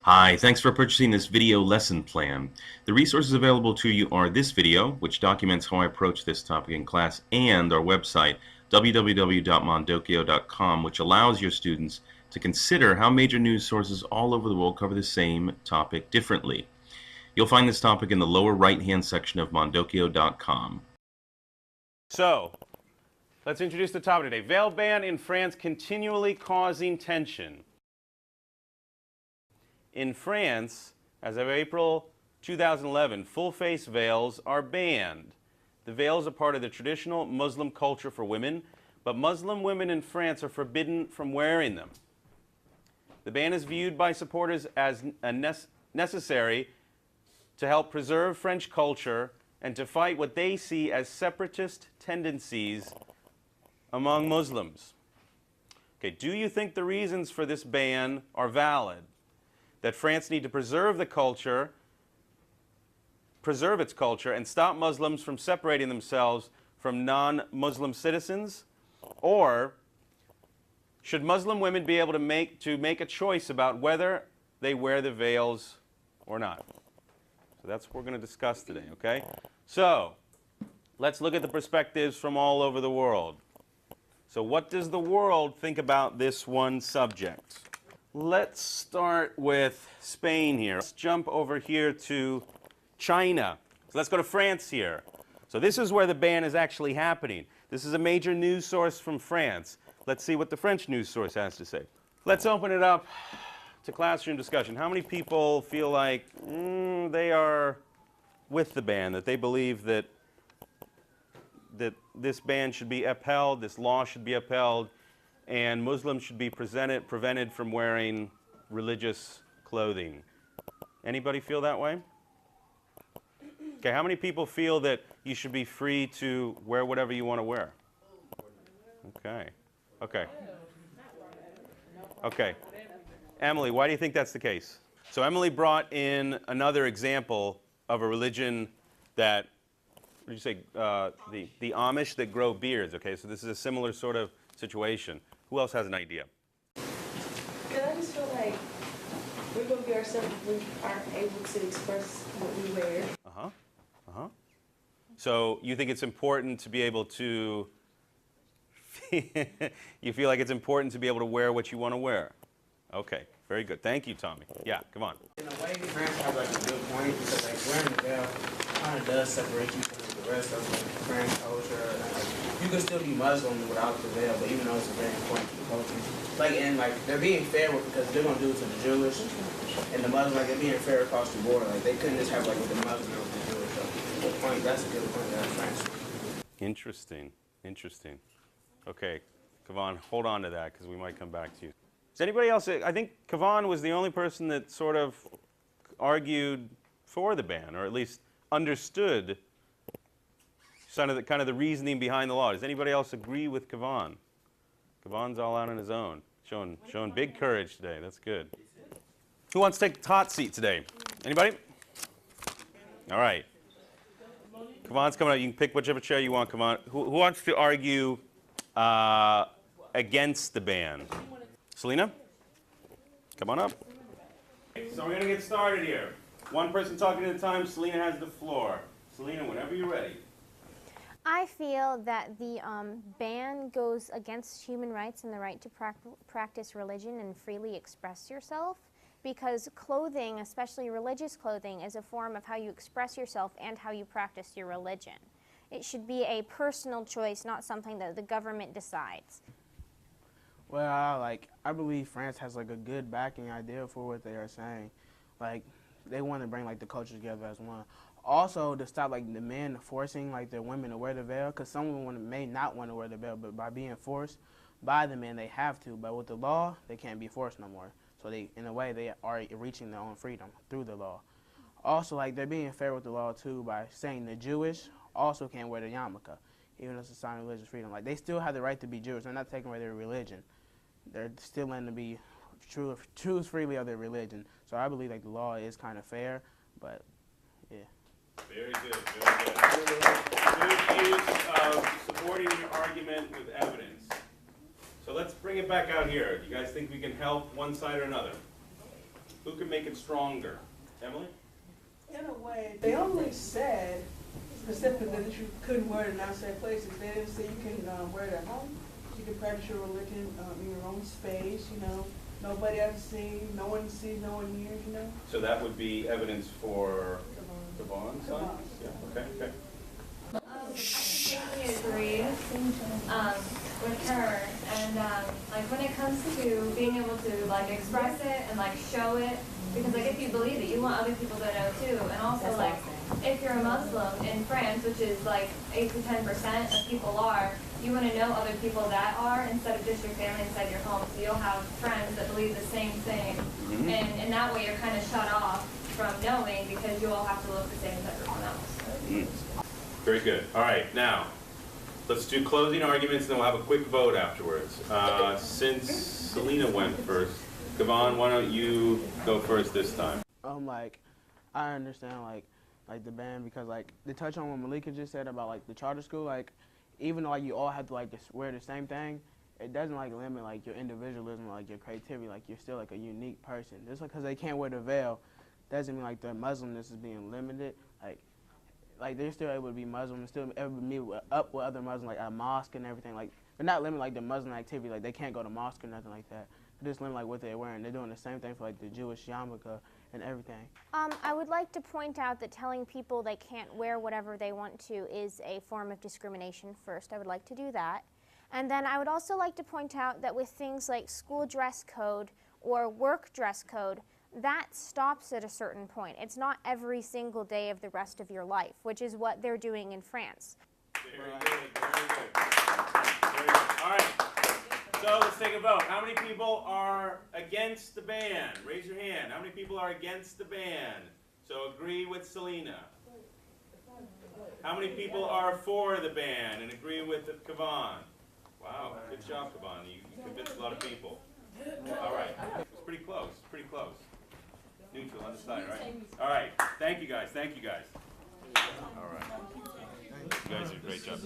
Hi, thanks for purchasing this video lesson plan. The resources available to you are this video, which documents how I approach this topic in class, and our website, www.mondokio.com, which allows your students to consider how major news sources all over the world cover the same topic differently. You'll find this topic in the lower right-hand section of mondokio.com. So, let's introduce the topic today. Veil ban in France continually causing tension. In France, as of April 2011, full-face veils are banned. The veils are part of the traditional Muslim culture for women, but Muslim women in France are forbidden from wearing them. The ban is viewed by supporters as necessary to help preserve French culture and to fight what they see as separatist tendencies among Muslims. Okay, do you think the reasons for this ban are valid? That France need to preserve its culture, and stop Muslims from separating themselves from non-Muslim citizens? Or should Muslim women be able to make a choice about whether they wear the veils or not? So that's what we're going to discuss today, okay? So let's look at the perspectives from all over the world. So what does the world think about this one subject? Let's start with Spain here. Let's jump over here to China. So let's go to France here. So this is where the ban is actually happening. This is a major news source from France. Let's see what the French news source has to say. Let's open it up to classroom discussion. How many people feel like they are with the ban, that they believe that this ban should be upheld, this law should be upheld, and Muslims should be prevented from wearing religious clothing? Anybody feel that way? Okay, how many people feel that you should be free to wear whatever you want to wear? Okay. Okay. Okay. Emily, why do you think that's the case? So Emily brought in another example of a religion that, what did you say, the Amish that grow beards. Okay, so this is a similar sort of situation. Who else has an idea? I just feel like we're going to be ourselves if we aren't able to express what we wear. Uh-huh. Uh-huh. So you think it's important to be able to, you feel like it's important to be able to wear what you want to wear? Okay, very good. Thank you, Tommy. Yeah, come on. In a way, France has like a good point because like wearing the veil kind of does separate you from the rest of like, French culture. And, like, you can still be Muslim without the veil, but even though it's very important to the culture, like and like they're being fair with because they're gonna do it to the Jewish and the Muslim. Like they're being fair across the board. Like they couldn't just have like with the Muslim and with the Jewish. So good point. That's a good point. That's France. Interesting. Interesting. Okay, Kavan, hold on to that because we might come back to you. Does anybody else? I think Kavan was the only person that sort of argued for the ban, or at least understood kind of the reasoning behind the law. Does anybody else agree with Kavan? Kavan's all out on his own, showing big courage today. That's good. Who wants to take the hot seat today? Anybody? All right. Kavan's coming up. You can pick whichever chair you want, Kavan. Who wants to argue against the ban? Selena? Come on up. So we're going to get started here. One person talking at a time. Selena has the floor. Selena, whenever you're ready. I feel that the ban goes against human rights and the right to practice religion and freely express yourself, because clothing, especially religious clothing, is a form of how you express yourself and how you practice your religion. It should be a personal choice, not something that the government decides. Well, I believe France has like a good backing idea for what they are saying. Like they want to bring like the culture together as one. Also, to stop like the men forcing like their women to wear the veil, because some women may not want to wear the veil, but by being forced by the men, they have to. But with the law, they can't be forced no more. So they, in a way, they are reaching their own freedom through the law. Also, like they're being fair with the law too by saying the Jewish also can't wear the yarmulke, even though it's a sign of religious freedom. Like they still have the right to be Jewish. They're not taking away their religion. They're still letting them be choose freely of their religion. So I believe like the law is kind of fair, but yeah. Very good, very good. Good use of supporting your argument with evidence. So let's bring it back out here. Do you guys think we can help one side or another? Who could make it stronger? Emily? In a way, they only said specifically that you couldn't wear it in outside places. They didn't say you can wear it at home. You can practice your religion in your own space, you know. Nobody else sees, no one sees, no one hears, you know. So that would be evidence for Devon's son? Devon. Yeah, okay. I completely agree with her, and like when it comes to being able to like express it and like show it, because like if you believe it, you want other people to know too, and also like if you're a Muslim in France, which is like 8 to 10% of people are, you want to know other people that are instead of just your family inside your home. So you'll have friends that believe the same thing, and in that way you're kind of shut off from knowing because you all have to look the same as everyone else. Very good. All right, now, let's do closing arguments, and then we'll have a quick vote afterwards. Since Selena went first, Gavon, why don't you go first this time? Like, I understand, like the ban, because, like, to touch on what Malika just said about, like, the charter school, like, even though, like, you all have to, like, just wear the same thing, it doesn't, like, limit, like, your individualism or, like, your creativity. Like, you're still, like, a unique person. Just because they can't wear the veil doesn't mean, like, their Muslimness is being limited. Like they're still able to be Muslim and still able to meet up with other Muslims, like at a mosque and everything. Like, they're not limiting, like, the Muslim activity. Like, they can't go to mosque or nothing like that. They're just limiting, like, what they're wearing. They're doing the same thing for, like, the Jewish yarmulke and everything. I would like to point out that telling people they can't wear whatever they want to is a form of discrimination first. I would like to do that. And then I would also like to point out that with things like school dress code or work dress code, that stops at a certain point. It's not every single day of the rest of your life, which is what they're doing in France. Very good, very good. Very good. All right, so let's take a vote. How many people are against the ban? Raise your hand. How many people are against the ban? So agree with Selena. How many people are for the ban and agree with Kavan? Wow, good job, Kavan. You convinced a lot of people. All right, it's pretty close, pretty close. Neutral on the side, right? All right, thank you guys, thank you guys. All right, you guys did a great job.